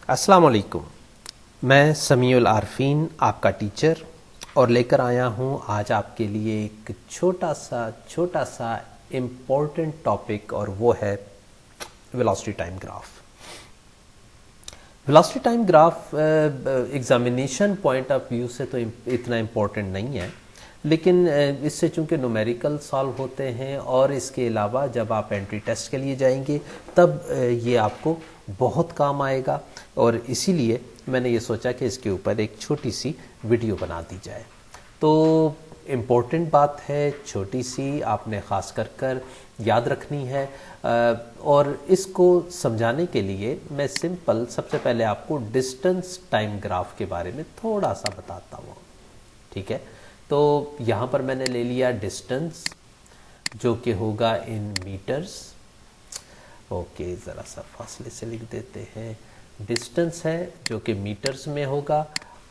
अस्सलाम वालेकुम। मैं समीउल आरफीन आपका टीचर और लेकर आया हूँ आज आपके लिए एक छोटा सा इम्पोर्टेंट टॉपिक और वो है velocity time graph. Velocity time graph examination point of view से तो इतना इम्पोर्टेंट नहीं है, लेकिन इससे चूंकि न्यूमेरिकल सॉल्व होते हैं और इसके अलावा जब आप एंट्री टेस्ट के लिए जाएंगे तब ये आपको बहुत काम आएगा और इसीलिए मैंने ये सोचा कि इसके ऊपर एक छोटी सी वीडियो बना दी जाए। तो इम्पोर्टेंट बात है, छोटी सी, आपने ख़ास कर याद रखनी है और इसको समझाने के लिए मैं सिंपल सबसे पहले आपको डिस्टेंस टाइम ग्राफ के बारे में थोड़ा सा बताता हूँ। ठीक है, तो यहाँ पर मैंने ले लिया डिस्टेंस जो कि होगा इन मीटर्स। ओके, ज़रा सा फासले से लिख देते हैं। डिस्टेंस है जो कि मीटर्स में होगा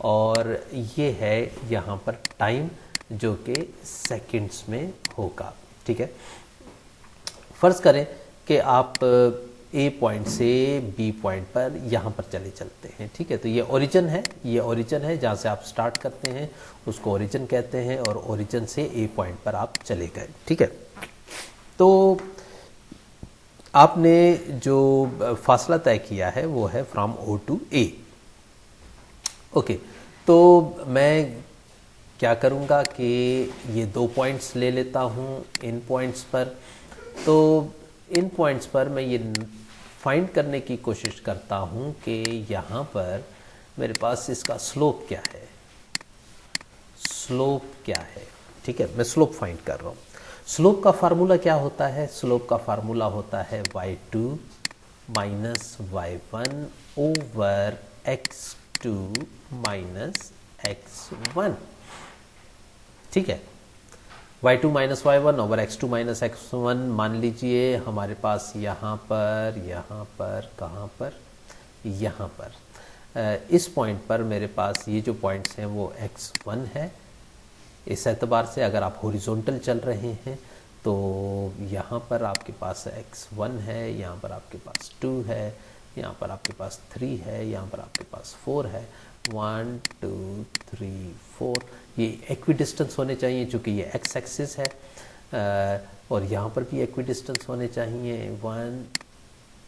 और ये है यहाँ पर टाइम जो कि सेकंड्स में होगा। ठीक है, फ़र्ज़ करें कि आप ए पॉइंट से बी पॉइंट पर यहाँ पर चलते हैं। ठीक है, तो ये ओरिजिन है जहाँ से आप स्टार्ट करते हैं उसको ओरिजिन कहते हैं और ओरिजिन से ए पॉइंट पर आप चले गए। ठीक है, तो आपने जो फासला तय किया है वो है from O to A. Okay, तो मैं क्या करूँगा कि ये 2 पॉइंट्स ले लेता हूँ इन पॉइंट्स पर। तो इन पॉइंट्स पर मैं ये फाइंड करने की कोशिश करता हूँ कि यहाँ पर मेरे पास इसका स्लोप क्या है। ठीक है, मैं स्लोप फाइंड कर रहा हूँ। स्लोप का फार्मूला क्या होता है? स्लोप का फार्मूला होता है y2 minus y1 over x2 minus x1। ठीक है, y2 minus y1 over x2 minus x1। मान लीजिए हमारे पास यहाँ पर कहाँ पर, यहाँ पर इस पॉइंट पर मेरे पास ये जो पॉइंट्स हैं वो x1 है। इस एतबार से अगर आप हॉरिजॉन्टल चल रहे हैं तो यहाँ पर आपके पास x1 है, यहाँ पर आपके पास 2 है, यहाँ पर आपके पास 3 है, यहाँ पर आपके पास 4 है। 1 2 3 4 ये इक्विडिस्टेंस होने चाहिए चूँकि ये x एक्सिस है और यहाँ पर भी इक्विडिस्टेंस होने चाहिए। 1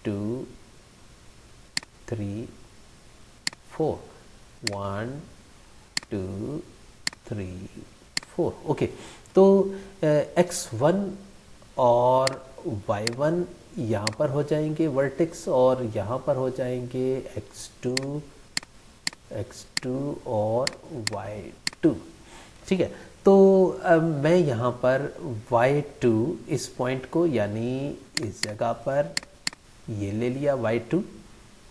2 3 4 1 2 3 4। ओके, तो x1 और y1 यहाँ पर हो जाएंगे वर्टेक्स और यहाँ पर हो जाएंगे x2 और y2। ठीक है, तो मैं यहाँ पर y2 इस पॉइंट को यानी इस जगह पर ये ले लिया y2।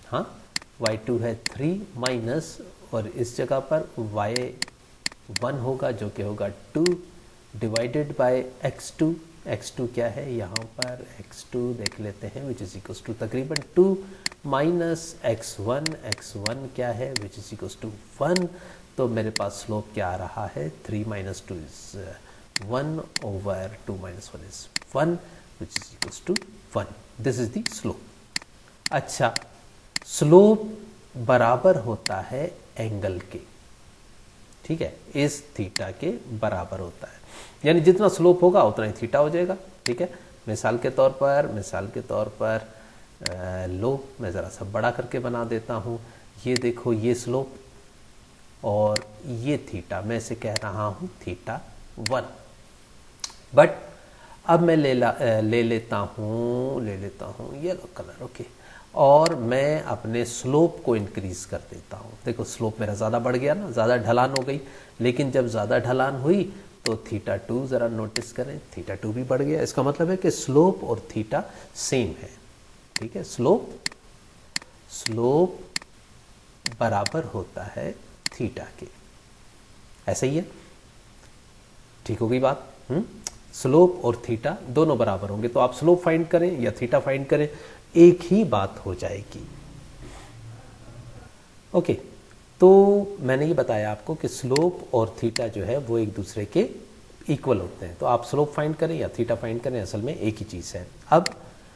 हाँ, y2 है 3 माइनस और इस जगह पर y1 होगा जो कि होगा 2 डिवाइडेड बाय x2। x2 क्या है यहाँ पर? x2 देख लेते हैं विच इज इक्वल्स टू तकरीबन 2 माइनस x1। x1 क्या है? Which is equals to 1। तो मेरे पास स्लोप क्या आ रहा है? 3 minus 2 is 1 over 2 minus 1 is 1 which is equals to 1। This is the slope. अच्छा, स्लोप बराबर होता है एंगल के। ठीक है, इस थीटा के बराबर होता है, यानी जितना स्लोप होगा उतना ही थीटा हो जाएगा। ठीक है, मिसाल के तौर पर लो मैं ज़रा सा बड़ा करके बना देता हूँ। ये देखो, ये स्लोप और ये थीटा, मैं इसे कह रहा हूँ थीटा 1। बट अब मैं ले लेता हूँ येलो कलर। ओके, और मैं अपने स्लोप को इंक्रीज कर देता हूँ। देखो स्लोप मेरा ज़्यादा बढ़ गया ना, ज़्यादा ढलान हो गई, लेकिन जब ज़्यादा ढलान हुई तो थीटा 2 ज़रा नोटिस करें, थीटा 2 भी बढ़ गया। इसका मतलब है कि स्लोप और थीटा सेम है। ठीक है, स्लोप बराबर होता है थीटा के। ऐसा ही है, ठीक हो गई बात? स्लोप और थीटा दोनों बराबर होंगे, तो आप स्लोप फाइंड करें या थीटा फाइंड करें, एक ही बात हो जाएगी। ओके, तो मैंने ये बताया आपको कि स्लोप और थीटा जो है वो एक दूसरे के इक्वल होते हैं। तो आप स्लोप फाइंड करें या थीटा फाइंड करें, असल में एक ही चीज़ है। अब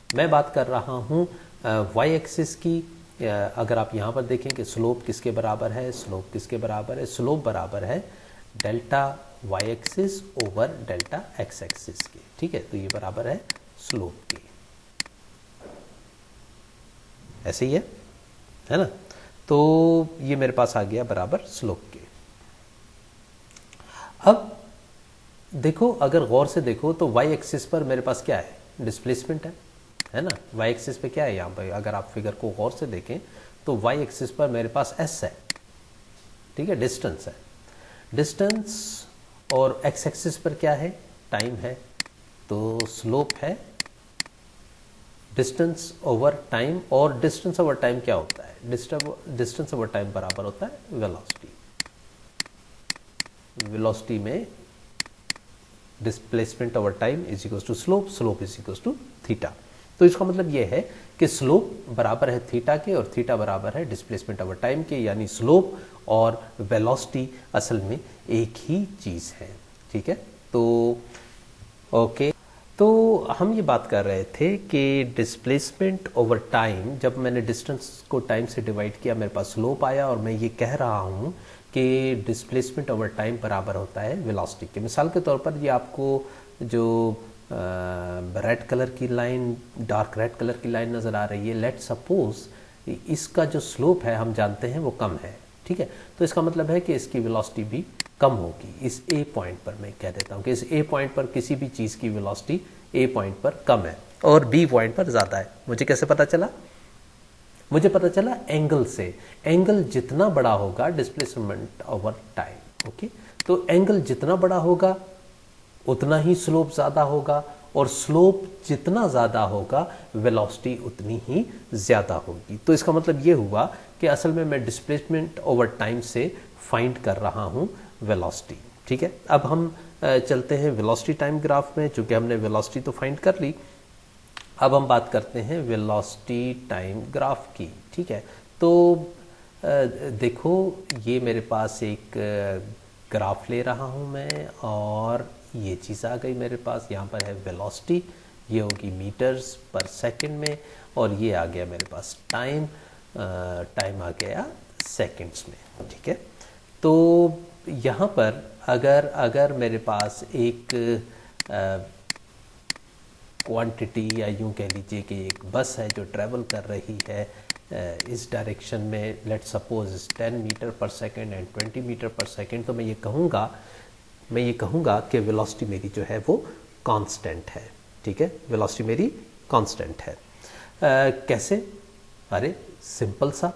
मैं बात कर रहा हूँ y एक्सिस की अगर आप यहाँ पर देखें कि स्लोप किसके बराबर है, स्लोप किसके बराबर है, स्लोप बराबर है delta y axis over delta x axis के, ठीक है। तो ये बराबर है स्लोप के, ऐसे ही है ना। तो ये मेरे पास आ गया बराबर स्लोप के। अब देखो, अगर गौर से देखो तो वाई एक्सिस पर मेरे पास क्या है, डिस्प्लेसमेंट है ना। वाई एक्सिस पे क्या है यहाँ पर, अगर आप फिगर को गौर से देखें तो वाई एक्सिस पर मेरे पास एस है, ठीक है, डिस्टेंस है, डिस्टेंस। और एक्स एक्सिस पर क्या है, टाइम है। तो स्लोप है डिस्टेंस ओवर टाइम, और डिस्टेंस ओवर टाइम क्या होता है, डिस्टेंस ओवर टाइम बराबर होता है वेलोसिटी। वेलोसिटी में displacement over time is equal to slope, slope is equal to theta. तो इसका मतलब यह है कि स्लोप बराबर है थीटा के और थीटा बराबर है डिस्प्लेसमेंट ओवर टाइम के, यानी स्लोप और वेलोसिटी असल में एक ही चीज है, ठीक है। तो ओके, तो हम ये बात कर रहे थे कि डिस्प्लेसमेंट ओवर टाइम, जब मैंने डिस्टेंस को टाइम से डिवाइड किया मेरे पास स्लोप आया, और मैं ये कह रहा हूँ कि डिस्प्लेसमेंट ओवर टाइम बराबर होता है वेलोसिटी के। मिसाल के तौर पर ये आपको जो रेड कलर की लाइन, डार्क रेड कलर की लाइन नज़र आ रही है, लेट सपोज इसका जो स्लोप है हम जानते हैं वो कम है, ठीक है। तो इसका मतलब है कि इसकी वेलोसिटी भी कम होगी। इस ए पॉइंट पर मैं कह देता हूँ कि इस ए पॉइंट पर किसी भी चीज़ की वेलोसिटी ए पॉइंट पर कम है और बी पॉइंट पर ज़्यादा है। मुझे कैसे पता चला, मुझे पता चला एंगल से। एंगल जितना बड़ा होगा डिस्प्लेसमेंट ओवर टाइम, ओके। तो एंगल जितना बड़ा होगा उतना ही स्लोप ज़्यादा होगा, और स्लोप जितना ज़्यादा होगा वेलोसिटी उतनी ही ज़्यादा होगी। तो इसका मतलब ये हुआ कि असल में मैं डिस्प्लेसमेंट ओवर टाइम से फाइंड कर रहा हूँ वेलोसिटी, ठीक है। अब हम चलते हैं वेलोसिटी टाइम ग्राफ में, चूंकि हमने वेलोसिटी तो फाइंड कर ली, अब हम बात करते हैं वेलोसिटी टाइम ग्राफ की, ठीक है। तो देखो, ये मेरे पास एक ग्राफ ले रहा हूँ मैं, और ये चीज़ आ गई मेरे पास। यहाँ पर है वेलोसिटी, ये होगी मीटर्स पर सेकंड में, और ये आ गया मेरे पास टाइम, टाइम आ गया सेकंड्स में, ठीक है। तो यहाँ पर अगर मेरे पास एक क्वांटिटी, या यूँ कह लीजिए कि एक बस है जो ट्रैवल कर रही है इस डायरेक्शन में, लेट सपोज 10 मीटर पर सेकंड एंड 20 मीटर पर सेकंड, तो मैं ये कहूँगा कि वेलोसिटी मेरी जो है वो कांस्टेंट है, ठीक है। वेलोसिटी मेरी कांस्टेंट है। कैसे, अरे सिंपल सा,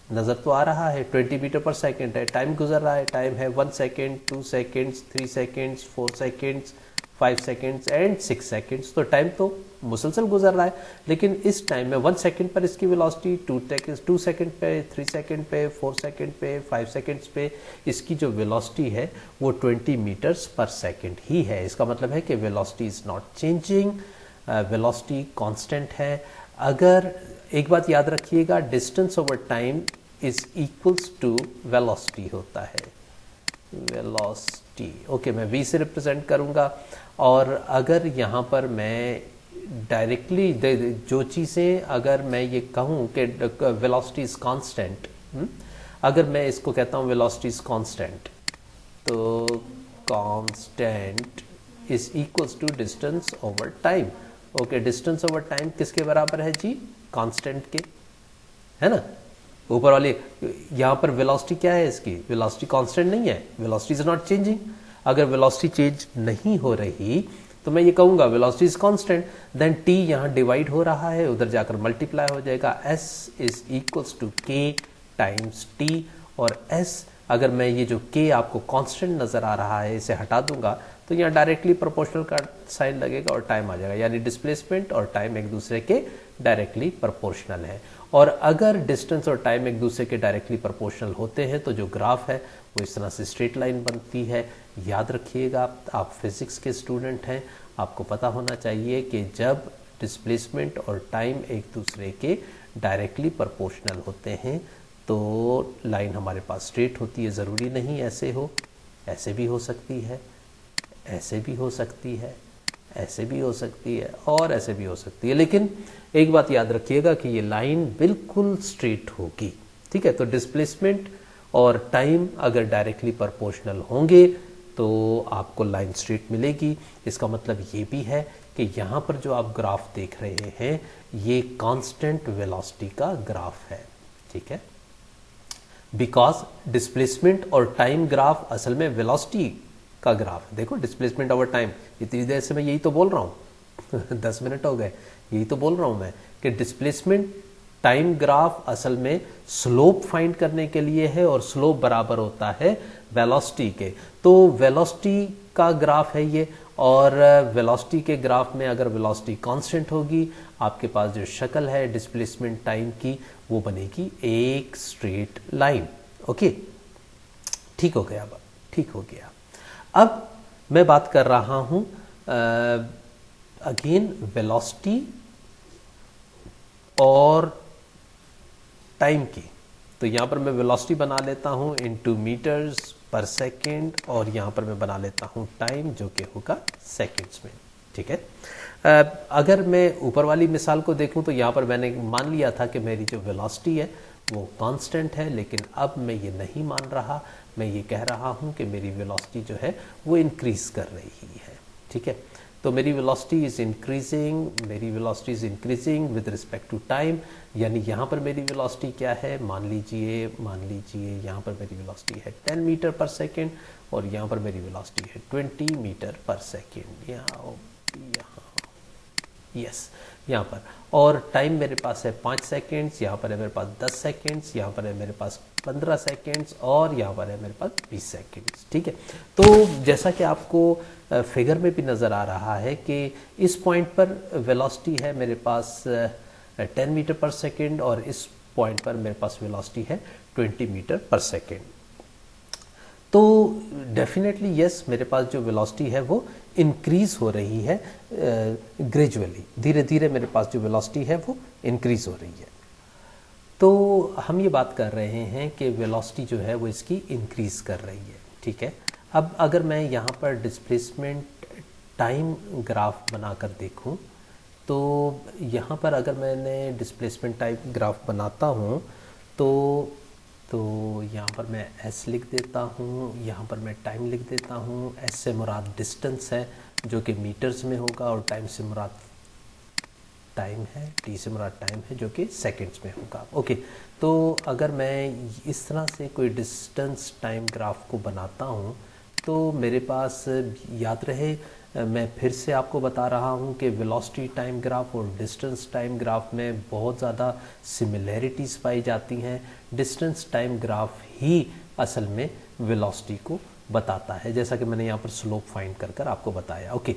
नज़र तो आ रहा है 20 मीटर पर सेकंड है, टाइम गुजर रहा है, टाइम है 1 second, 2 seconds, 3 seconds, 4 seconds, 5 seconds and 6 seconds. तो टाइम तो मुसलसल गुजर रहा है, लेकिन इस टाइम में 1 सेकेंड पर इसकी वेलोसिटी, 2 सेकेंड पे, 3 सेकेंड पे, 4 सेकेंड पे, 5 सेकेंड्स पे इसकी जो वेलोसिटी है वो 20 मीटर्स पर सेकेंड ही है। इसका मतलब है कि velocity is not changing, velocity constant है। अगर एक बात याद रखिएगा, distance over time is equals to velocity होता है, वेलोसिटी, ओके। मैं v से रिप्रेजेंट करूंगा, और अगर यहाँ पर मैं डायरेक्टली जो चीज़ें, अगर मैं ये कहूँ कि वेलोसिटी इज कांस्टेंट, अगर मैं इसको कहता हूँ वेलोसिटी इज कांस्टेंट, तो constant is equals to distance over time, okay. Distance over time किसके बराबर है जी, कांस्टेंट के, है ना। ऊपर वाली यहाँ पर वेलोसिटी क्या है, इसकी वेलोसिटी कांस्टेंट नहीं है, वेलोसिटी इज नॉट चेंजिंग। अगर वेलोसिटी चेंज नहीं हो रही तो मैं ये कहूँगा velocity is constant, then T यहाँ डिवाइड हो रहा है, उधर जाकर मल्टीप्लाई हो जाएगा, s is equals to k times t, और s, अगर मैं ये जो k आपको कांस्टेंट नज़र आ रहा है इसे हटा दूंगा तो यहाँ डायरेक्टली प्रोपोर्शनल का साइन लगेगा और टाइम आ जाएगा, यानी डिस्प्लेसमेंट और टाइम एक दूसरे के डायरेक्टली प्रोपोर्शनल है। और अगर डिस्टेंस और टाइम एक दूसरे के डायरेक्टली प्रोपोर्शनल होते हैं तो जो ग्राफ है वो इस तरह से स्ट्रेट लाइन बनती है। याद रखिएगा, आप फिजिक्स के स्टूडेंट हैं, आपको पता होना चाहिए कि जब डिस्प्लेसमेंट और टाइम एक दूसरे के डायरेक्टली प्रोपोर्शनल होते हैं तो लाइन हमारे पास स्ट्रेट होती है। ज़रूरी नहीं ऐसे हो, ऐसे भी हो सकती है, ऐसे भी हो सकती है, ऐसे भी हो सकती है और ऐसे भी हो सकती है, लेकिन एक बात याद रखिएगा कि ये लाइन बिल्कुल स्ट्रेट होगी, ठीक है। तो डिस्प्लेसमेंट और टाइम अगर डायरेक्टली प्रोपोर्शनल होंगे तो आपको लाइन स्ट्रेट मिलेगी। इसका मतलब ये भी है कि यहाँ पर जो आप ग्राफ देख रहे हैं ये कांस्टेंट वेलोसिटी का ग्राफ है, ठीक है। बिकॉज डिस्प्लेसमेंट और टाइम ग्राफ असल में वेलोसिटी का ग्राफ है। देखो डिस्प्लेसमेंट ओवर टाइम, इतनी देर से मैं यही तो बोल रहा हूँ 10 मिनट हो गए, यही तो बोल रहा हूँ मैं कि डिस्प्लेसमेंट टाइम ग्राफ असल में स्लोप फाइंड करने के लिए है और स्लोप बराबर होता है वेलोसिटी के। तो वेलोसिटी का ग्राफ है ये, और वेलोसिटी के ग्राफ में अगर वेलोसिटी कांस्टेंट होगी आपके पास जो शक्ल है डिस्प्लेसमेंट टाइम की वो बनेगी एक स्ट्रेट लाइन। ओके, ठीक हो गया, ठीक हो गया। अब मैं बात कर रहा हूं अगेन वेलोसिटी और टाइम की। तो यहां पर मैं वेलोसिटी बना लेता हूं इनटू मीटर्स पर सेकेंड, और यहां पर मैं बना लेता हूं टाइम जो कि होगा सेकेंड्स में, ठीक है। अगर मैं ऊपर वाली मिसाल को देखूं तो यहां पर मैंने मान लिया था कि मेरी जो वेलोसिटी है वो कांस्टेंट है, लेकिन अब मैं ये नहीं मान रहा, मैं ये कह रहा हूं कि मेरी वेलोसिटी जो है वो इंक्रीज कर रही है, ठीक है। तो मेरी velocity is increasing with respect to time, यानी यहाँ पर मेरी वेलोसिटी क्या है, मान लीजिए यहाँ पर मेरी वेलोसिटी है 10 मीटर पर सेकेंड और यहाँ पर मेरी वेलोसिटी है 20 मीटर पर सेकेंड, यहाँ यस यहाँ पर, और टाइम मेरे पास है 5 सेकेंड्स, यहाँ पर है मेरे पास 10 सेकेंड्स, यहाँ पर है मेरे पास 15 सेकेंड्स और यहाँ पर है मेरे पास 20 सेकेंड्स, ठीक है। तो जैसा कि आपको फिगर में भी नज़र आ रहा है कि इस पॉइंट पर वेलोसिटी है मेरे पास 10 मीटर पर सेकेंड और इस पॉइंट पर मेरे पास वेलोसिटी है 20 मीटर पर सेकेंड। तो डेफिनेटली यस, मेरे पास जो वेलोसिटी है वो इंक्रीज हो रही है ग्रेजुअली, धीरे धीरे मेरे पास जो वेलोसिटी है वो इंक्रीज हो रही है। तो हम ये बात कर रहे हैं कि वेलोसिटी जो है वो इसकी इंक्रीज कर रही है, ठीक है। अब अगर मैं यहाँ पर डिस्प्लेसमेंट टाइम ग्राफ बनाकर देखूँ तो यहाँ पर अगर मैंने डिस्प्लेसमेंट टाइम ग्राफ बनाता हूँ तो यहाँ पर मैं s लिख देता हूँ, यहाँ पर मैं टाइम लिख देता हूँ। s से मुराद डिस्टेंस है जो कि मीटर्स में होगा और टाइम से मुराद टाइम है, t से मुराद टाइम है जो कि सेकंड्स में होगा। ओके, तो अगर मैं इस तरह से कोई डिस्टेंस टाइम ग्राफ को बनाता हूँ तो मेरे पास याद रहे, मैं फिर से आपको बता रहा हूँ कि वेलोसिटी टाइम ग्राफ और डिस्टेंस टाइम ग्राफ में बहुत ज़्यादा सिमिलैरिटीज़ पाई जाती हैं। डिस्टेंस टाइम ग्राफ ही असल में वेलोसिटी को बताता है, जैसा कि मैंने यहाँ पर स्लोप फाइंड कर आपको बताया। ओके,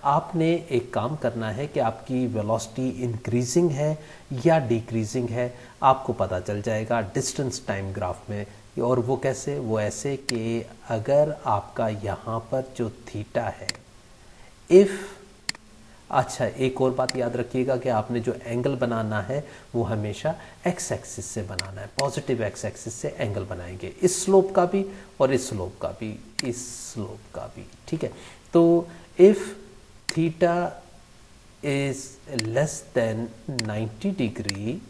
आपने एक काम करना है कि आपकी वेलोसिटी इंक्रीजिंग है या डिक्रीजिंग है आपको पता चल जाएगा डिस्टेंस टाइम ग्राफ में। और वो कैसे, वो ऐसे कि अगर आपका यहाँ पर जो थीटा है, अच्छा एक और बात याद रखिएगा कि आपने जो एंगल बनाना है वो हमेशा एक्स एक्सिस से बनाना है, पॉजिटिव एक्स एक्सिस से एंगल बनाएंगे, इस स्लोप का भी और इस स्लोप का भी, इस स्लोप का भी, ठीक है। तो if theta is less than 90 degree,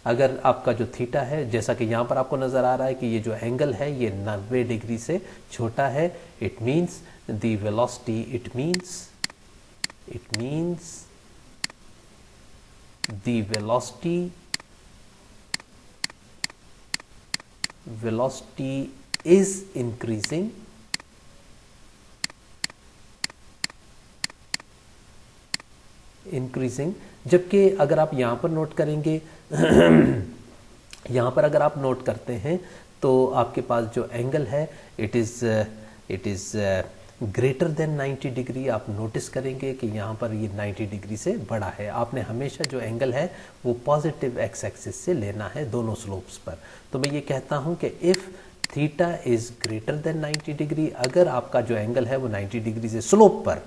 अगर आपका जो थीटा है, जैसा कि यहाँ पर आपको नजर आ रहा है कि ये जो एंगल है ये 90 डिग्री से छोटा है, it means the velocity, it means the velocity is increasing जबकि अगर आप यहाँ पर नोट करेंगे यहाँ पर अगर आप नोट करते हैं तो आपके पास जो एंगल है it is greater than 90 degree. आप नोटिस करेंगे कि यहाँ पर ये 90 डिग्री से बड़ा है। आपने हमेशा जो एंगल है वो पॉजिटिव एक्स एक्सिस से लेना है दोनों स्लोप्स पर। तो मैं ये कहता हूँ कि if theta is greater than 90 degree, अगर आपका जो एंगल है वो 90 डिग्री से स्लोप पर,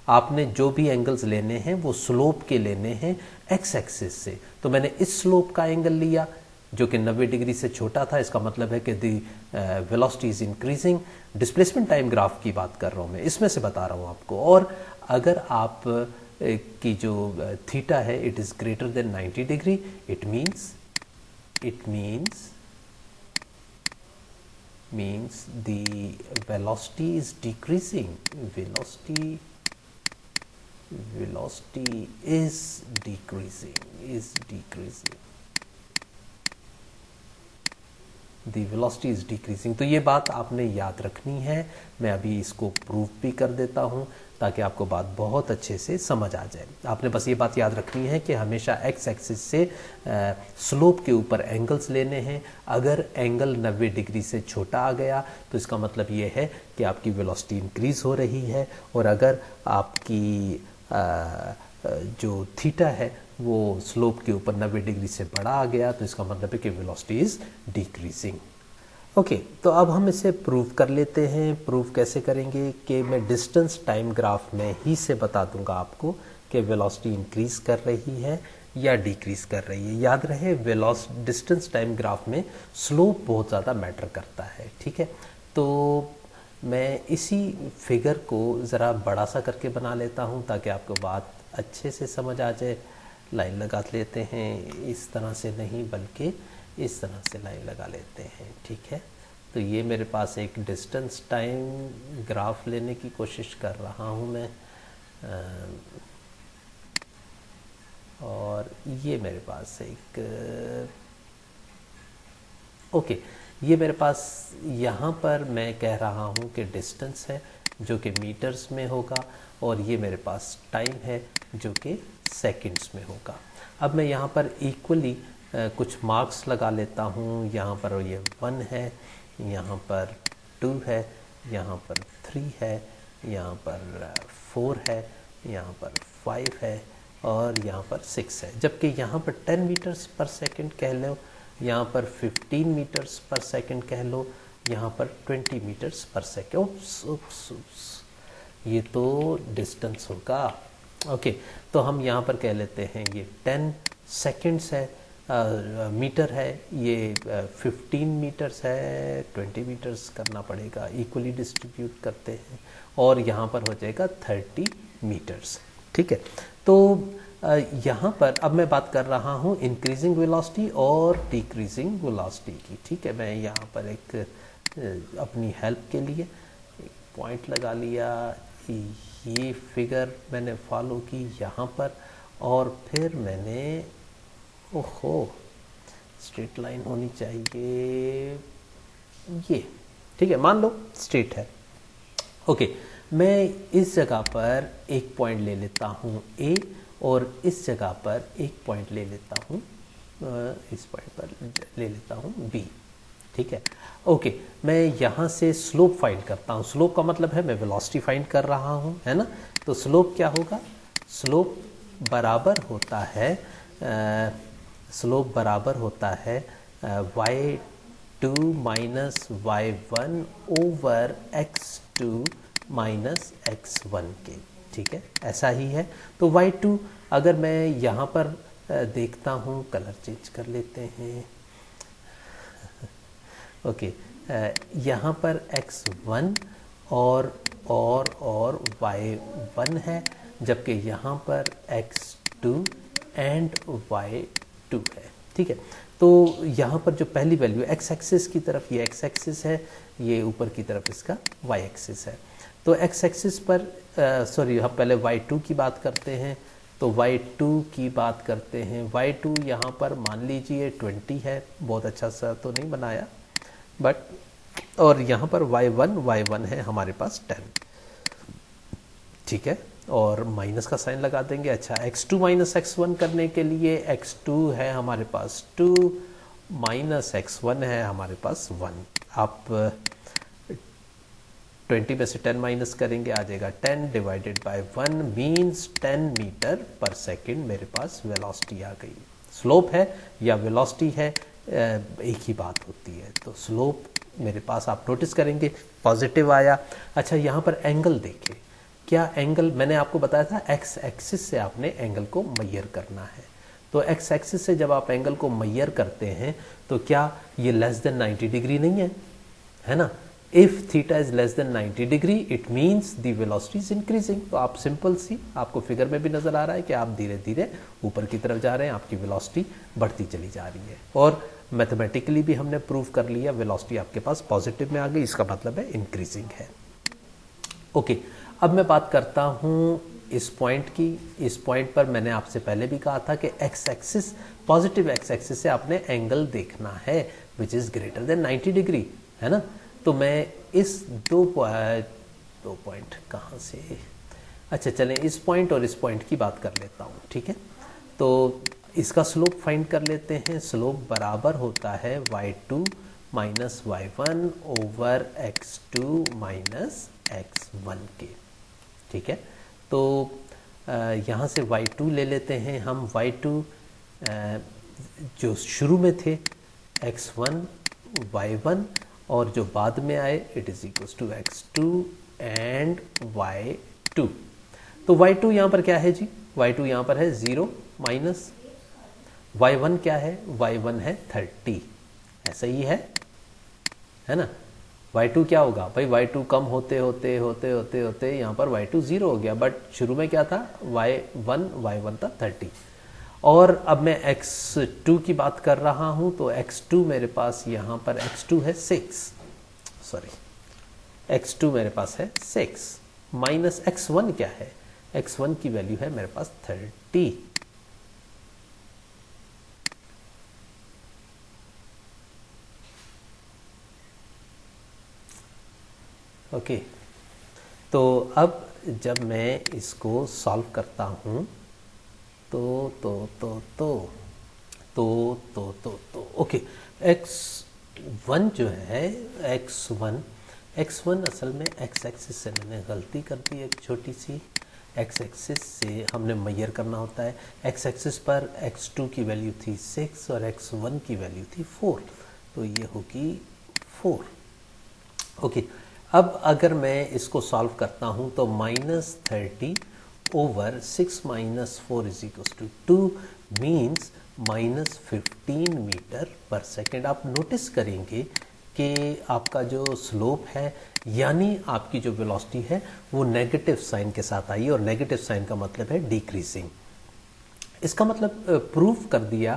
आपने जो भी एंगल्स लेने हैं वो स्लोप के लेने हैं एक्स एक्सिस से। तो मैंने इस स्लोप का एंगल लिया, जो कि 90 डिग्री से छोटा था, इसका मतलब है कि the velocity is increasing. Displacement time graph की बात कर रहा हूँ मैं, इसमें से बता रहा हूँ आपको। और अगर आप की जो थीटा है it is greater than 90 degree, it means the velocity is decreasing. Velocity is decreasing. The velocity is decreasing। तो ये बात आपने याद रखनी है। मैं अभी इसको प्रूफ भी कर देता हूँ ताकि आपको बात बहुत अच्छे से समझ आ जाए। आपने बस ये बात याद रखनी है कि हमेशा एक्स एक्सिस से स्लोप के ऊपर एंगल्स लेने हैं। अगर एंगल 90 डिग्री से छोटा आ गया तो इसका मतलब ये है कि आपकी वेलोसिटी इंक्रीज हो रही है, और अगर आपकी जो थीटा है वो स्लोप के ऊपर 90 डिग्री से बड़ा आ गया तो इसका मतलब है कि वेलोसिटी इज डिक्रीजिंग। ओके, तो अब हम इसे प्रूव कर लेते हैं। प्रूव कैसे करेंगे कि मैं डिस्टेंस टाइम ग्राफ में ही से बता दूंगा आपको कि वेलोसिटी इंक्रीज कर रही है या डिक्रीज कर रही है। याद रहे डिस्टेंस टाइम ग्राफ में स्लोप बहुत ज़्यादा मैटर करता है, ठीक है। तो मैं इसी फिगर को ज़रा बड़ा सा करके बना लेता हूँ ताकि आपको बात अच्छे से समझ आ जाए। लाइन लगा लेते हैं, इस तरह से नहीं बल्कि इस तरह से लाइन लगा लेते हैं, ठीक है। तो ये मेरे पास एक डिस्टेंस टाइम ग्राफ लेने की कोशिश कर रहा हूँ मैं, और ये मेरे पास एक ओके, ये मेरे पास यहाँ पर मैं कह रहा हूँ कि डिस्टेंस है जो कि मीटर्स में होगा, और ये मेरे पास टाइम है जो कि सेकंड्स में होगा। अब मैं यहाँ पर इक्वली कुछ मार्क्स लगा लेता हूँ। यहाँ पर ये 1 है, यहाँ पर 2 है, यहाँ पर 3 है, यहाँ पर 4 है, यहाँ पर 5 है, और यहाँ पर 6 है। जबकि यहाँ पर 10 मीटर्स पर सेकंड कह लो, यहाँ पर 15 मीटर्स पर सेकंड कह लो, यहाँ पर 20 मीटर्स पर सेकंड। ये तो डिस्टेंस होगा। ओके, तो हम यहाँ पर कह लेते हैं ये 10 सेकंड्स है, मीटर है, ये 15 मीटर्स है, 20 मीटर्स करना पड़ेगा, इक्वली डिस्ट्रीब्यूट करते हैं, और यहाँ पर हो जाएगा 30 मीटर्स, ठीक है। तो यहाँ पर अब मैं बात कर रहा हूँ इंक्रीजिंग वेलोसिटी और डिक्रीजिंग वेलोसिटी की, ठीक है। मैं यहाँ पर एक अपनी हेल्प के लिए एक पॉइंट लगा लिया, ये फिगर मैंने फॉलो की यहाँ पर, और फिर मैंने ओहो स्ट्रेट लाइन होनी चाहिए, ये ठीक है, मान लो स्ट्रेट है। ओके, मैं इस जगह पर एक पॉइंट ले लेता हूँ ए, और इस जगह पर एक पॉइंट ले लेता हूँ, इस पॉइंट पर ले लेता हूँ बी, ठीक है। ओके, मैं यहाँ से स्लोप फाइंड करता हूँ। स्लोप का मतलब है मैं वेलोसिटी फाइंड कर रहा हूँ, है ना। तो स्लोप क्या होगा? स्लोप बराबर होता है y2 minus y1 over x2 minus x1 के, ठीक है, ऐसा ही है। तो y2 अगर मैं यहाँ पर देखता हूँ, कलर चेंज कर लेते हैं, ओके, यहाँ पर x1 और y1 है, जबकि यहाँ पर x2 एंड y2 है, ठीक है। तो यहाँ पर जो पहली वैल्यू x एक्सिस की तरफ, ये x एक्सिस है, ये ऊपर की तरफ इसका y एक्सिस है। तो x एक्सिस पर सॉरी, हम पहले y2 की बात करते हैं। तो y2 की बात करते हैं, y2 यहाँ पर मान लीजिए 20 है, बहुत अच्छा सा तो नहीं बनाया बट, और यहाँ पर y1 है हमारे पास 10, ठीक है, और माइनस का साइन लगा देंगे। अच्छा, x2 माइनस x1 करने के लिए x2 है हमारे पास 2 माइनस x1 है हमारे पास 1। आप 20 में से 10 माइनस करेंगे, आ जाएगा 10 डिवाइडेड बाय 1 मीन्स 10 मीटर पर सेकंड मेरे पास वेलोसिटी आ गई। स्लोप है या वेलोसिटी है, एक ही बात होती है। तो स्लोप मेरे पास आप नोटिस करेंगे पॉजिटिव आया। अच्छा, यहाँ पर एंगल देखें, क्या एंगल, मैंने आपको बताया था एक्स एक्सिस से आपने एंगल को मेजर करना है। तो एक्स एक्सिस से जब आप एंगल को मेजर करते हैं तो क्या ये लेस देन 90 डिग्री नहीं है ना? If theta is less than 90 degree it means the velocity is increasing. तो आप सिंपल सी, आपको फिगर में भी नजर आ रहा है कि आप धीरे धीरे ऊपर की तरफ जा रहे हैं, आपकी वेलोसिटी बढ़ती चली जा रही है। और मैथमेटिकली भी हमने प्रूव कर लिया, वेलोसिटी आपके पास पॉजिटिव में आ गई, इसका मतलब है इंक्रीजिंग है। ओके, अब मैं बात करता हूं इस पॉइंट की। इस पॉइंट पर मैंने आपसे पहले भी कहा था कि x axis, positive x axis से आपने एंगल देखना है which is greater than 90 degree, है ना? तो मैं इस दो पॉइंट कहाँ से, अच्छा चलें इस पॉइंट और इस पॉइंट की बात कर लेता हूँ, ठीक है? तो इसका स्लोप फाइंड कर लेते हैं। स्लोप बराबर होता है y2 minus y1 over x2 minus x1 के, ठीक है? तो यहाँ से y2 ले लेते हैं हम। y2 जो शुरू में थे x1 y1 और जो बाद में आए it is equal to x2 and y2। तो y2 यहाँ पर क्या है जी? y2 यहाँ पर है 0 माइनस y1 क्या है? y1 है 30, ऐसा ही है ना? y2 क्या होगा भाई? y2 कम होते होते होते होते होते यहाँ पर y2 0 हो गया, बट शुरू में क्या था? y1 था 30। और अब मैं x2 की बात कर रहा हूं, तो x2 मेरे पास यहाँ पर x2 है 6, सॉरी x2 मेरे पास है 6 माइनस x1 क्या है? x1 की वैल्यू है मेरे पास 30। ओके, तो अब जब मैं इसको सॉल्व करता हूं तो ओके, x1 जो है x1 असल में x एक्सिस से मैंने गलती कर दी, एक छोटी सी। x एक्सिस से हमने मेजर करना होता है। x एक्सिस पर x2 की वैल्यू थी 6 और x1 की वैल्यू थी 4, तो ये होगी 4। ओके, अब अगर मैं इसको सॉल्व करता हूं तो -30 over 6 minus 4 is equal to 2 means -15 metre per second. आप नोटिस करेंगे कि आपका जो स्लोप है यानी आपकी जो वेलोसिटी है वो नेगेटिव साइन के साथ आई, और नेगेटिव साइन का मतलब है डिक्रीजिंग। इसका मतलब प्रूफ कर दिया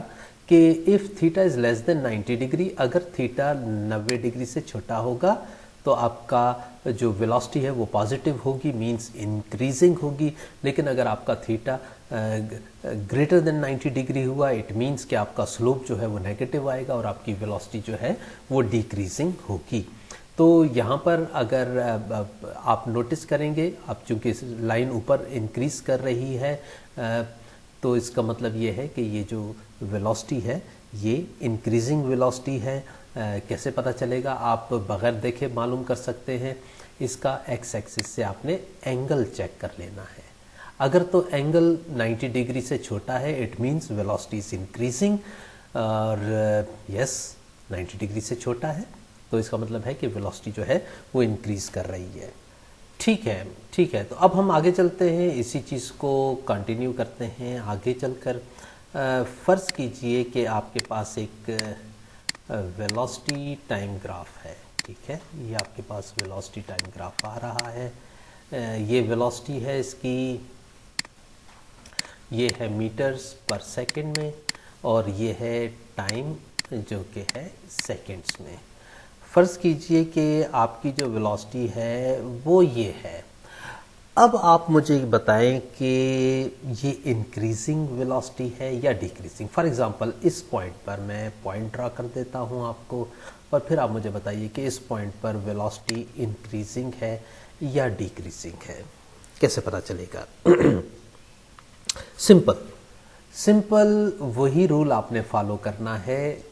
कि if theta is less than 90 degree, अगर थीटा 90 डिग्री से छोटा होगा तो आपका जो वेलोसिटी है वो पॉजिटिव होगी, मींस इंक्रीजिंग होगी। लेकिन अगर आपका थीटा ग्रेटर देन 90 डिग्री हुआ इट मींस कि आपका स्लोप जो है वो नेगेटिव आएगा और आपकी वेलोसिटी जो है वो डिक्रीजिंग होगी। तो यहाँ पर अगर आप नोटिस करेंगे, आप चूंकि लाइन ऊपर इंक्रीज कर रही है तो इसका मतलब ये है कि ये जो वेलोसिटी है ये इंक्रीजिंग वेलोसिटी है। कैसे पता चलेगा? आप बगैर देखे मालूम कर सकते हैं। इसका एक्स एक्सिस से आपने एंगल चेक कर लेना है। अगर तो एंगल 90 डिग्री से छोटा है it means velocity is increasing, और यस 90 डिग्री से छोटा है तो इसका मतलब है कि वेलोसिटी जो है वो इंक्रीज कर रही है। ठीक है, तो अब हम आगे चलते हैं, इसी चीज़ को कंटिन्यू करते हैं आगे चलकर। फ़र्ज़ कीजिए कि आपके पास एक वेलोसिटी टाइम ग्राफ है, ठीक है? ये आपके पास वेलोसिटी टाइम ग्राफ आ रहा है। ये वेलोसिटी है इसकी, ये है मीटर्स पर सेकंड में, और ये है टाइम जो कि है सेकंड्स में। फ़र्ज़ कीजिए कि आपकी जो वेलोसिटी है वो ये है। अब आप मुझे बताएं कि ये इंक्रीजिंग वेलोसिटी है या डिक्रीजिंग। फॉर एग्जांपल इस पॉइंट पर मैं पॉइंट ड्रा कर देता हूं आपको, और फिर आप मुझे बताइए कि इस पॉइंट पर वेलोसिटी इंक्रीजिंग है या डिक्रीजिंग है। कैसे पता चलेगा? सिंपल वही रूल आपने फॉलो करना है।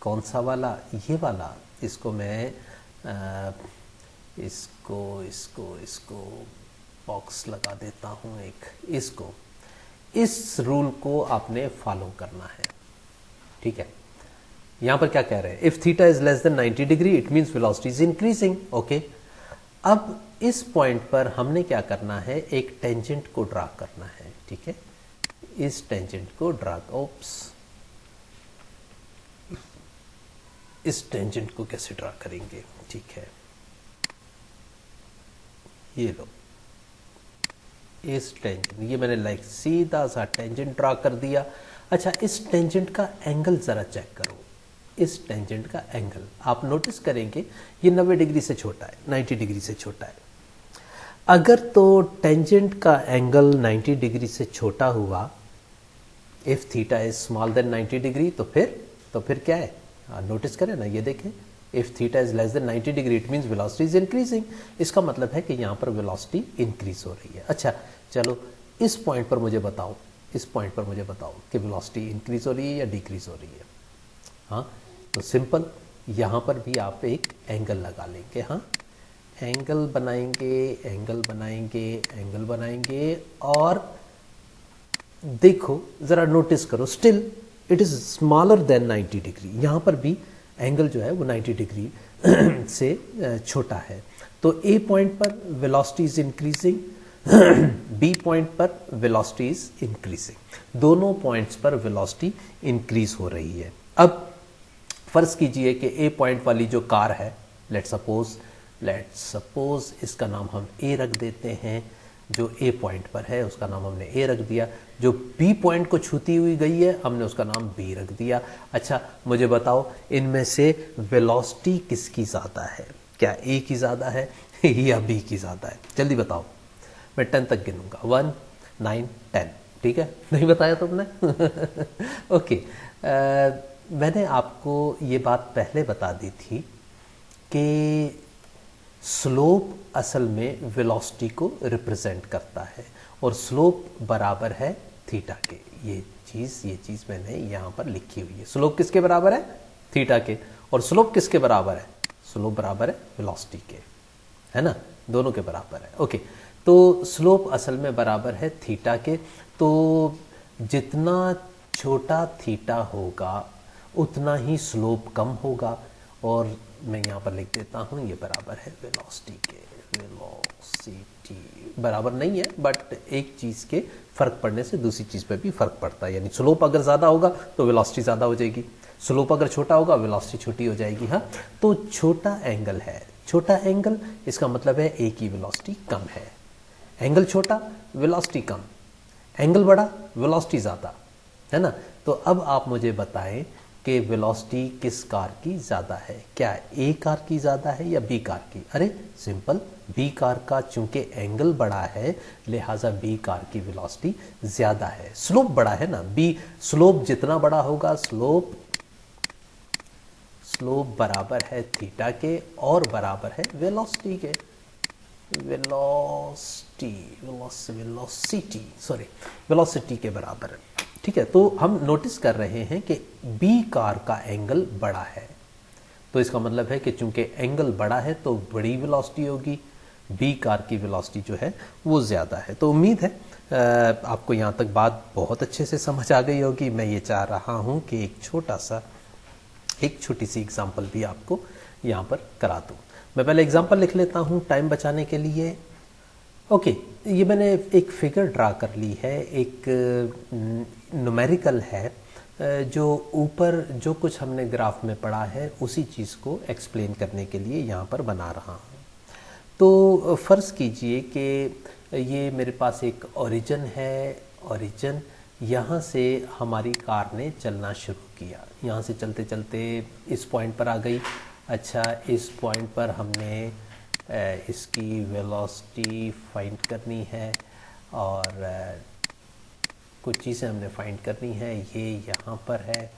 कौन सा वाला? ये वाला। इसको मैं इसको बॉक्स लगा देता हूं एक। इस रूल को आपने फॉलो करना है, ठीक है? यहां पर क्या कह रहे हैं? If theta is less than 90 degree it means velocity is increasing. Okay, अब इस पॉइंट पर हमने क्या करना है? एक टेंजेंट को ड्रा करना है, ठीक है? इस टेंजेंट को ड्रा, ओप्स, इस टेंजेंट को कैसे ड्रा करेंगे, ठीक है, ये लो, इस टेंजेंट, ये मैंने लाइक सीधा सा टेंजेंट ड्रा कर दिया। अच्छा, इस टेंजेंट का एंगल जरा चेक करो, इस टेंजेंट का एंगल आप नोटिस करेंगे ये 90 डिग्री से छोटा है, 90 डिग्री से छोटा है। अगर तो टेंजेंट का एंगल 90 डिग्री से छोटा हुआ, if theta is small then 90 degree, तो फिर क्या है, नोटिस करें ना, ये देखें, if theta is less than 90 degree it means velocity is increasing. इसका मतलब है कि यहाँ पर वेलोसिटी इंक्रीज हो रही है। अच्छा चलो, इस पॉइंट पर मुझे बताओ, इस पॉइंट पर मुझे बताओ कि वेलोसिटी इंक्रीज हो रही है या डिक्रीज हो रही है। हाँ, तो सिंपल, यहाँ पर भी आप एक एंगल लगा लेंगे। हाँ, एंगल बनाएंगे, एंगल बनाएंगे, एंगल बनाएंगे, और देखो जरा नोटिस करो, still it is smaller than 90 degree. यहाँ पर भी एंगल जो है वो 90 डिग्री से छोटा है। तो ए पॉइंट पर velocity is increasing, B point पर वेलोसिटी इज इंक्रीजिंग, दोनों पॉइंट्स पर वेलोसिटी इंक्रीज हो रही है। अब फर्ज कीजिए कि ए पॉइंट वाली जो कार है, लेट्स सपोज इसका नाम हम ए रख देते हैं, जो ए पॉइंट पर है उसका नाम हमने ए रख दिया, जो बी पॉइंट को छूती हुई गई है हमने उसका नाम बी रख दिया। अच्छा मुझे बताओ, इनमें से वेलोसिटी किसकी ज़्यादा है, क्या ए की ज़्यादा है या बी की ज़्यादा है? जल्दी बताओ, मैं 10 तक गिनूंगा, 1, 9, 10, ठीक है? नहीं बताया तुमने? ओके, मैंने आपको ये बात पहले बता दी थी कि स्लोप असल में वेलोसिटी को रिप्रेजेंट करता है और स्लोप बराबर है थीटा के। ये चीज़ मैंने यहाँ पर लिखी हुई है। स्लोप किसके बराबर है? थीटा के। और स्लोप किसके बराबर है? स्लोप बराबर है वेलोसिटी के, है ना, दोनों के बराबर है। ओके, तो स्लोप असल में बराबर है थीटा के। तो जितना छोटा थीटा होगा उतना ही स्लोप कम होगा, और मैं यहाँ पर लिख देता हूँ ये बराबर है वेलोसिटी के। वेलोसिटी बराबर नहीं है, बट एक चीज़ के फर्क पड़ने से दूसरी चीज़ पे भी फर्क पड़ता है। यानी स्लोप अगर ज़्यादा होगा तो वेलोसिटी ज़्यादा हो जाएगी, स्लोप अगर छोटा होगा वेलोसिटी छोटी हो जाएगी। हाँ, तो छोटा एंगल है, छोटा एंगल इसका मतलब है ए की वेलोसिटी कम है। एंगल छोटा वेलोसिटी कम, एंगल बड़ा वेलोसिटी ज़्यादा, है ना। तो अब आप मुझे बताएं कि वेलोसिटी किस कार की ज़्यादा है? क्या ए कार की ज़्यादा है या बी कार की? अरे सिंपल, बी कार का चूंकि एंगल बड़ा है लिहाजा बी कार की वेलोसिटी ज़्यादा है। स्लोप बड़ा है ना, बी स्लोप जितना बड़ा होगा स्लोप बराबर है थीटा के और बराबर है वेलोसिटी के। वेलोसिटी के बराबर है, ठीक है। तो हम नोटिस कर रहे हैं कि बी कार का एंगल बड़ा है, तो इसका मतलब है कि चूंकि एंगल बड़ा है तो बड़ी वेलोसिटी होगी, बी कार की वेलोसिटी जो है वो ज़्यादा है। तो उम्मीद है आपको यहाँ तक बात बहुत अच्छे से समझ आ गई होगी। मैं ये चाह रहा हूँ कि एक छोटी सी एग्जांपल भी आपको यहाँ पर करा दूँ। मैं पहले एग्जांपल लिख लेता हूँ टाइम बचाने के लिए। ओके, ये मैंने एक फिगर ड्रा कर ली है, एक न्यूमेरिकल है, जो ऊपर जो कुछ हमने ग्राफ में पढ़ा है उसी चीज़ को एक्सप्लेन करने के लिए यहाँ पर बना रहा हूँ। तो फ़र्ज़ कीजिए कि ये मेरे पास एक ओरिजिन है, ओरिजिन यहाँ से हमारी कार ने चलना शुरू किया, यहाँ से चलते चलते इस पॉइंट पर आ गई। अच्छा, इस पॉइंट पर हमने इसकी वेलोसिटी फाइंड करनी है और कुछ चीज़ें हमने फाइंड करनी है। ये यहाँ पर है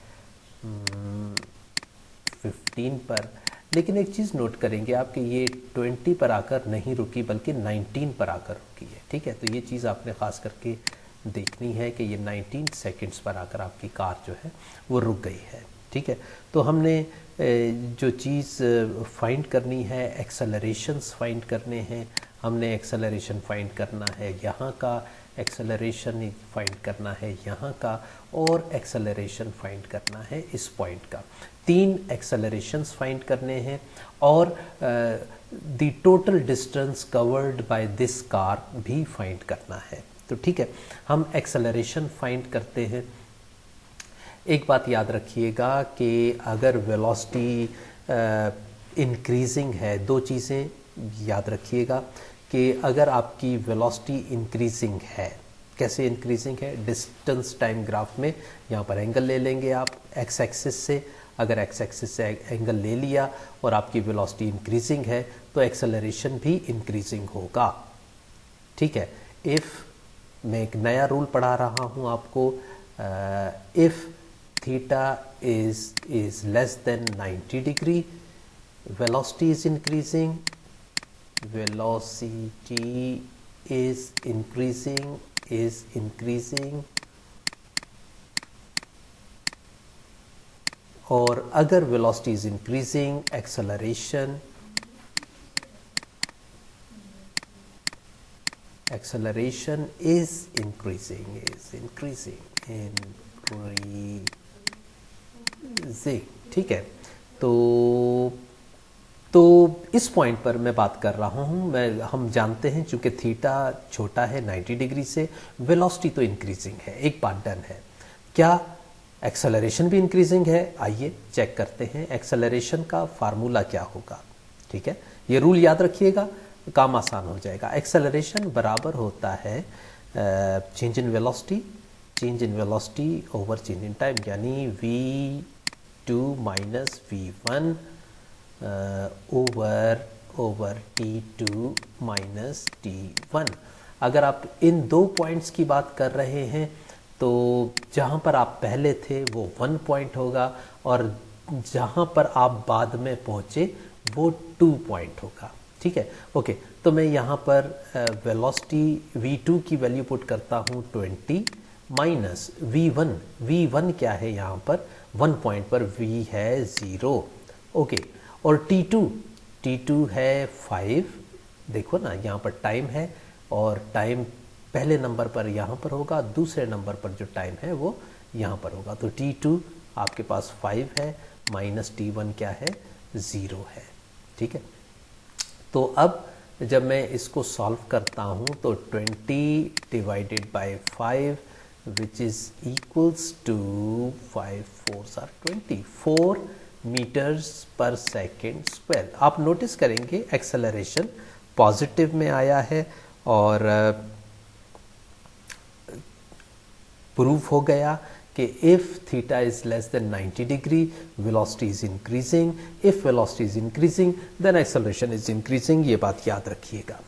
15 पर, लेकिन एक चीज़ नोट करेंगे आप कि ये 20 पर आकर नहीं रुकी बल्कि 19 पर आकर रुकी है, ठीक है। तो ये चीज़ आपने ख़ास करके देखनी है कि ये 19 सेकंड्स पर आकर आपकी कार जो है वो रुक गई है, ठीक है। तो हमने जो चीज़ फाइंड करनी है, एक्सेलरेशंस फाइंड करने हैं। हमने एक्सेलरेशन फाइंड करना है यहाँ का, एक्सेलरेशन फाइंड करना है यहाँ का, और एक्सेलरेशन फाइंड करना है इस पॉइंट का। 3 एक्सेलरेशंस फाइंड करने हैं और the total distance covered by this car भी फाइंड करना है। तो ठीक है, हम एक्सेलरेशन फाइंड करते हैं। एक बात याद रखिएगा कि अगर वेलोसिटी इंक्रीजिंग है, दो चीज़ें याद रखिएगा कि अगर आपकी वेलोसिटी इंक्रीजिंग है, कैसे इंक्रीजिंग है, डिस्टेंस टाइम ग्राफ में यहाँ पर एंगल ले लेंगे आप एक्स एक्सिस से, अगर एक्स एक्सिस से एंगल ले लिया और आपकी वेलोसिटी इंक्रीजिंग है तो एक्सेलरेशन भी इंक्रीजिंग होगा। ठीक है, इफ़ मैं एक नया रूल पढ़ा रहा हूँ आपको, if theta is less than 90 degree, velocity is increasing, velocity is increasing, और अगर velocity is increasing, acceleration is increasing, ठीक है। तो इस पॉइंट पर मैं बात कर रहा हूँ, हम जानते हैं चूंकि थीटा छोटा है 90 डिग्री से, वेलोसिटी तो इंक्रीजिंग है, एक बात डन है। क्या एक्सेलरेशन भी इंक्रीजिंग है? आइए चेक करते हैं एक्सेलरेशन का फार्मूला क्या होगा। ठीक है, ये रूल याद रखिएगा, काम आसान हो जाएगा। एक्सेलरेशन बराबर होता है change in velocity over change in time, यानी v2 minus v1 over t2 minus t1। अगर आप इन दो पॉइंट्स की बात कर रहे हैं तो जहाँ पर आप पहले थे वो 1 पॉइंट होगा और जहाँ पर आप बाद में पहुँचे वो 2 पॉइंट होगा। ठीक है, ओके, तो मैं यहाँ पर वेलोसिटी v2 की वैल्यू पुट करता हूँ 20 माइनस v1 क्या है यहाँ पर 1 पॉइंट पर v है 0, ओके, और t2 है 5, देखो ना यहाँ पर टाइम है और टाइम पहले नंबर पर यहाँ पर होगा, दूसरे नंबर पर जो टाइम है वो यहाँ पर होगा। तो t2 आपके पास 5 है माइनस t1 क्या है 0 है। ठीक है, तो अब जब मैं इसको सॉल्व करता हूँ तो 20 divided by 5 which is equals to 5 4s are 24 metres per second square. आप नोटिस करेंगे एक्सेलरेशन पॉजिटिव में आया है और प्रूफ हो गया कि if theta is less than 90 degree velocity is increasing, if velocity is increasing then acceleration is increasing, ये बात याद रखिएगा।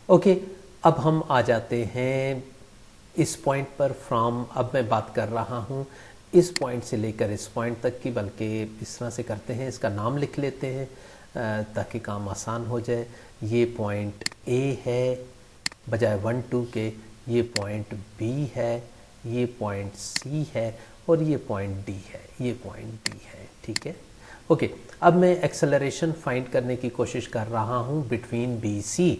ओके, अब हम आ जाते हैं इस पॉइंट पर फ्रॉम, अब मैं बात कर रहा हूँ इस पॉइंट से लेकर इस पॉइंट तक की, बल्कि इस तरह से करते हैं, इसका नाम लिख लेते हैं ताकि काम आसान हो जाए। ये पॉइंट A है बजाय 1 2 के, ये पॉइंट B है, ये पॉइंट C है और ये पॉइंट D है, ये पॉइंट D है। ठीक है, ओके, अब मैं एक्सेलरेशन फाइंड करने की कोशिश कर रहा हूँ बिटवीन B C।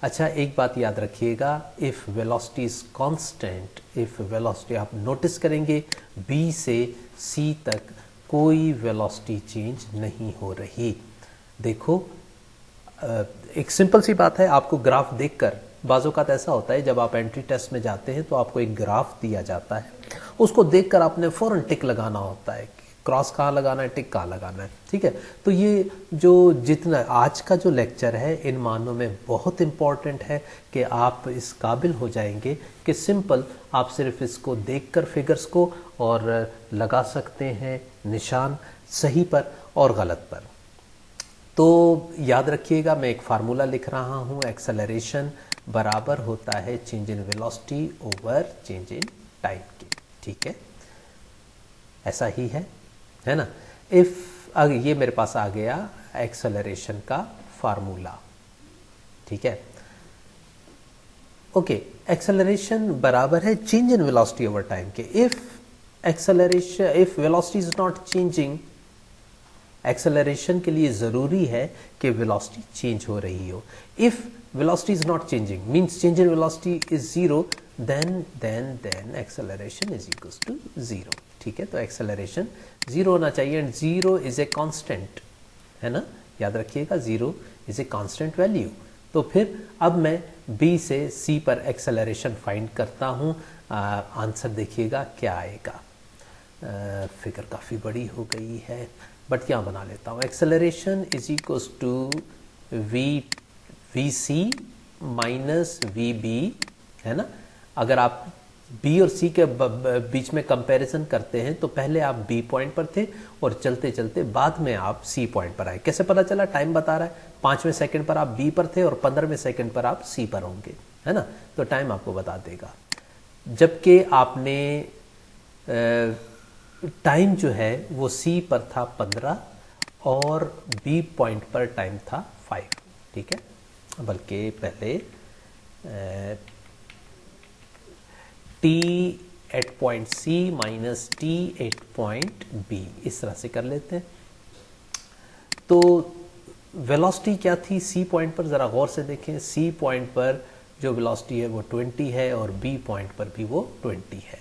अच्छा, एक बात याद रखिएगा, if velocity is constant, if velocity, आप नोटिस करेंगे B से C तक कोई वेलोसिटी चेंज नहीं हो रही। देखो एक सिंपल सी बात है, आपको ग्राफ देखकर, बाज़ औक़ात ऐसा होता है जब आप एंट्री टेस्ट में जाते हैं तो आपको एक ग्राफ दिया जाता है, उसको देखकर आपने फ़ौरन टिक लगाना होता है, क्रॉस कहाँ लगाना है, टिक कहाँ लगाना है। ठीक है, तो ये जो जितना आज का जो लेक्चर है इन मानों में बहुत इम्पॉर्टेंट है कि आप इस काबिल हो जाएंगे कि सिंपल आप सिर्फ इसको देखकर फिगर्स को और लगा सकते हैं निशान सही पर और गलत पर। तो याद रखिएगा, मैं एक फार्मूला लिख रहा हूँ, एक्सेलरेशन बराबर होता है change in velocity over change in time के। ठीक है, ऐसा ही है ना। इफ ये मेरे पास आ गया एक्सेलरेशन का फार्मूला। ठीक है, ओके, एक्सेलरेशन बराबर है change in velocity over time के। If velocity is not changing, acceleration के लिए जरूरी है कि वेलोसिटी चेंज हो रही हो। If velocity is not changing means change in velocity is 0, then acceleration is equals to 0। ठीक है, तो एक्सेलरेशन 0 होना चाहिए एंड 0 इज ए कांस्टेंट, है ना, याद रखिएगा 0 इज ए कांस्टेंट वैल्यू। तो फिर अब मैं B से C पर एक्सेलरेशन फाइंड करता हूँ। आंसर देखिएगा क्या आएगा। फिगर काफ़ी बड़ी हो गई है बट यहाँ बना लेता हूँ। Acceleration is equals to V C minus V B, है ना। अगर आप B और C के बीच में कंपैरिजन करते हैं तो पहले आप B पॉइंट पर थे और चलते चलते बाद में आप C पॉइंट पर आए। कैसे पता चला? टाइम बता रहा है, 5वें सेकंड पर आप B पर थे और 15वें सेकंड पर आप C पर होंगे, है ना। तो टाइम आपको बता देगा। जबकि आपने टाइम जो है वो C पर था 15 और B पॉइंट पर टाइम था 5, ठीक है। बल्कि पहले T at point C minus T at point B, इस तरह से कर लेते हैं। तो वेलोसिटी क्या थी C पॉइंट पर? ज़रा गौर से देखें। C पॉइंट पर जो वेलोसिटी है वो 20 है और B पॉइंट पर भी वो 20 है,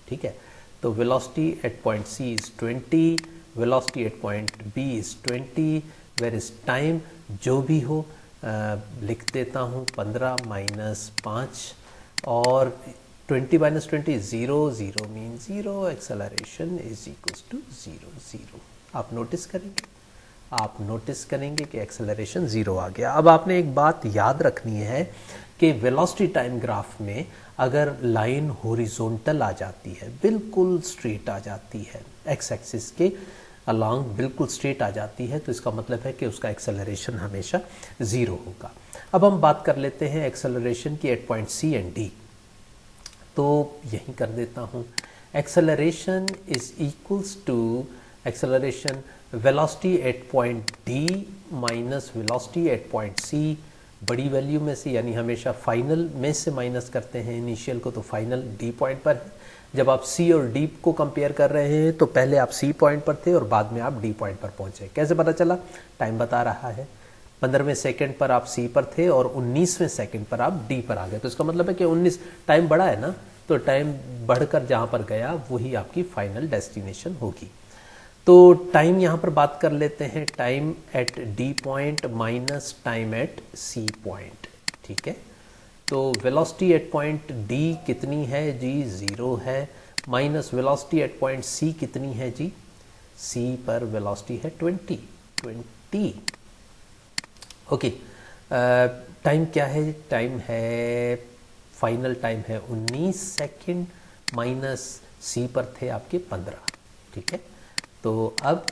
ठीक है। तो velocity at point C is 20, velocity at point B is 20, where is time जो भी हो लिख देता हूँ 15 माइनस 5 और 20 minus 20 0, 0 mean 0, acceleration is equals to 0, 0। आप नोटिस करेंगे कि एक्सेलरेशन 0 आ गया। अब आपने एक बात याद रखनी है कि वेलोसिटी टाइम ग्राफ में अगर लाइन हॉरिजॉन्टल आ जाती है, बिल्कुल स्ट्रेट आ जाती है, एक्स एक्सिस के अलोंग बिल्कुल स्ट्रेट आ जाती है, तो इसका मतलब है कि उसका एक्सेलरेशन हमेशा 0 होगा। अब हम बात कर लेते हैं एक्सेलरेशन की at point C and D। तो यही कर देता हूँ। Acceleration is equals to acceleration velocity at point D minus velocity at point C, बड़ी वैल्यू में से, यानी हमेशा फाइनल में से माइनस करते हैं इनिशियल को, तो फाइनल D पॉइंट पर है। जब आप C और D को कंपेयर कर रहे हैं तो पहले आप C पॉइंट पर थे और बाद में आप D पॉइंट पर पहुंचे। कैसे पता चला? टाइम बता रहा है। 15वें सेकंड पर आप C पर थे और 19वें सेकंड पर आप D पर आ गए। तो इसका मतलब है कि 19 टाइम बढ़ा है ना, तो टाइम बढ़कर जहां पर गया वही आपकी फाइनल डेस्टिनेशन होगी। तो टाइम यहां पर बात कर लेते हैं, time at D point minus time at C point, ठीक है। तो वेलोसिटी एट पॉइंट D कितनी है जी? 0 है, minus velocity at point C कितनी है जी? C पर वेलोसिटी है 20। ओके, टाइम क्या है? टाइम है, फाइनल टाइम है 19 सेकेंड, माइनस C पर थे आपके 15, ठीक है। तो अब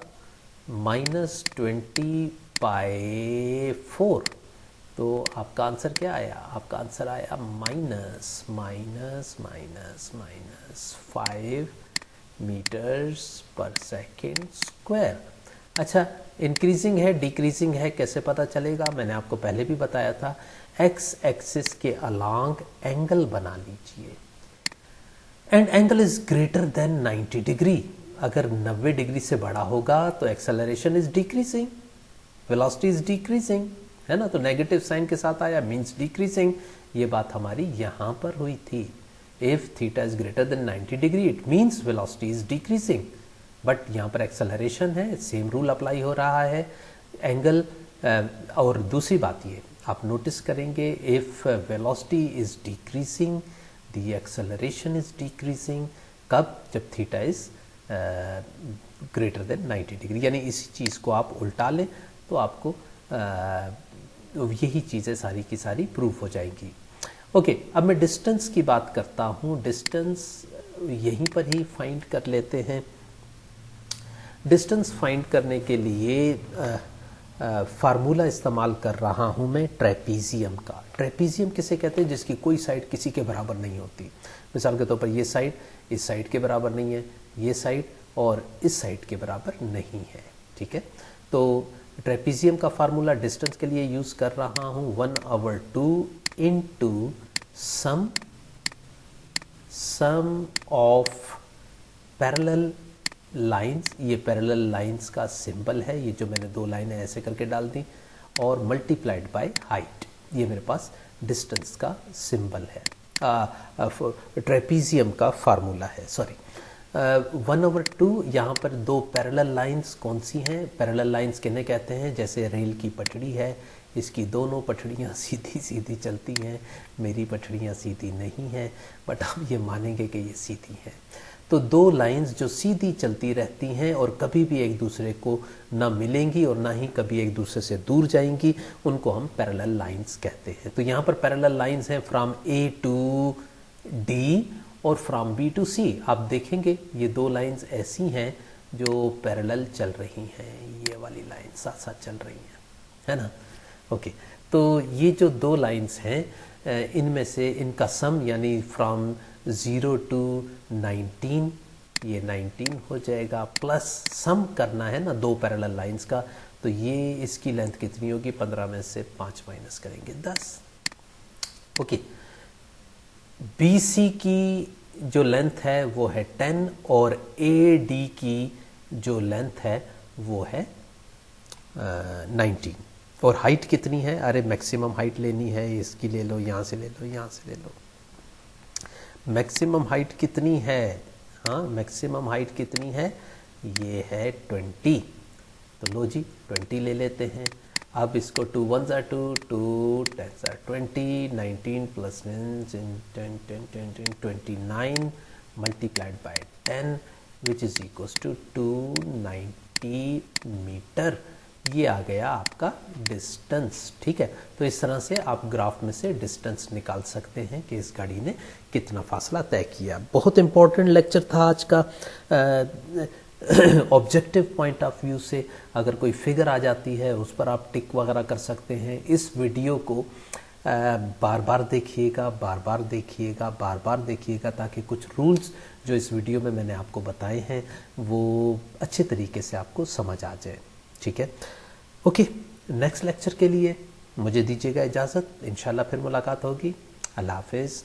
माइनस 20/4, तो आपका आंसर क्या आया? आपका आंसर आया minus minus minus minus 5 metres per second square. अच्छा, इंक्रीजिंग है डिक्रीजिंग है कैसे पता चलेगा? मैंने आपको पहले भी बताया था, एक्स एक्सिस के अलोंग एंगल बना लीजिए and angle is greater than 90 degree. अगर 90 डिग्री से बड़ा होगा तो acceleration is decreasing, velocity is decreasing, है ना। तो नेगेटिव साइन के साथ आया, मींस डिक्रीजिंग। ये बात हमारी यहां पर हुई थी। If theta is greater than 90 degree it means velocity is decreasing, but यहाँ पर एक्सेलरेशन है, सेम रूल अप्लाई हो रहा है। एंगल और दूसरी बात ये आप नोटिस करेंगे, if velocity is decreasing the acceleration is decreasing. कब? जब theta is greater than 90 degree, यानी इसी चीज़ को आप उल्टा लें तो आपको यही चीज़ें सारी की सारी प्रूफ हो जाएंगी। ओके, अब मैं डिस्टेंस की बात करता हूँ। डिस्टेंस यहीं पर ही फाइंड कर लेते हैं। डिस्टेंस फाइंड करने के लिए फार्मूला इस्तेमाल कर रहा हूँ मैं ट्रेपीजियम का। ट्रेपीजियम किसे कहते हैं? जिसकी कोई साइड किसी के बराबर नहीं होती। मिसाल के तौर पर ये साइड इस साइड के बराबर नहीं है, ये साइड और इस साइड के बराबर नहीं है, ठीक है। तो ट्रेपीजियम का फार्मूला डिस्टेंस के लिए यूज कर रहा हूँ 1/2 into sum of parallel lines. ये पैरेलल लाइंस का सिंबल है, ये जो मैंने दो लाइनें ऐसे करके डाल दी, और मल्टीप्लाइड बाय हाइट। ये मेरे पास डिस्टेंस का सिंबल है, ट्रेपीजियम का फार्मूला है, सॉरी। 1/2, यहाँ पर दो पैरेलल लाइंस कौन सी हैं? पैरेलल लाइंस किन्हें कहते हैं? जैसे रेल की पटड़ी है, इसकी दोनों पटड़ियाँ सीधी सीधी चलती हैं, मेरी पटड़ियाँ सीधी नहीं हैं, बट आप ये मानेंगे कि ये सीधी हैं। तो दो लाइंस जो सीधी चलती रहती हैं और कभी भी एक दूसरे को ना मिलेंगी और ना ही कभी एक दूसरे से दूर जाएंगी, उनको हम पैरेलल लाइंस कहते हैं। तो यहाँ पर पैरेलल लाइंस हैं फ्रॉम ए टू डी और फ्रॉम बी टू सी। आप देखेंगे ये दो लाइंस ऐसी हैं जो पैरेलल चल रही हैं, ये वाली लाइन साथ साथ चल रही हैं, है ना। ओके, तो ये जो दो लाइंस हैं इनमें से इनका सम यानी फ्रॉम 0 to 19, ये 19 हो जाएगा, प्लस सम करना है ना दो पैरेलल लाइंस का, तो ये इसकी लेंथ कितनी होगी, 15 में से 5 माइनस करेंगे 10। ओके, BC की जो लेंथ है वो है 10 और AD की जो लेंथ है वो है 19। और हाइट कितनी है, अरे मैक्सिमम हाइट लेनी है, इसकी ले लो, यहाँ से ले लो, यहाँ से ले लो। मैक्सिमम हाइट कितनी है, हाँ मैक्सिमम हाइट कितनी है, ये है 20। तो लो जी 20 ले लेते हैं। अब इसको 2 1s are 2, 2 10s are 20, 19 plus 10, 29 multiplied by 10 which is equals to 290 metre. ये आ गया आपका डिस्टेंस। ठीक है, तो इस तरह से आप ग्राफ में से डिस्टेंस निकाल सकते हैं कि इस गाड़ी ने कितना फासला तय किया। बहुत इंपॉर्टेंट लेक्चर था आज का। ऑब्जेक्टिव पॉइंट ऑफ व्यू से अगर कोई फिगर आ जाती है उस पर आप टिक वगैरह कर सकते हैं। इस वीडियो को बार बार देखिएगा, बार बार देखिएगा, बार बार देखिएगा, ताकि कुछ रूल्स जो इस वीडियो में मैंने आपको बताए हैं वो अच्छे तरीके से आपको समझ आ जाए। ठीक है, ओके, नेक्स्ट लेक्चर के लिए मुझे दीजिएगा इजाज़त, इंशाल्लाह फिर मुलाकात होगी। अल्लाह हाफिज़।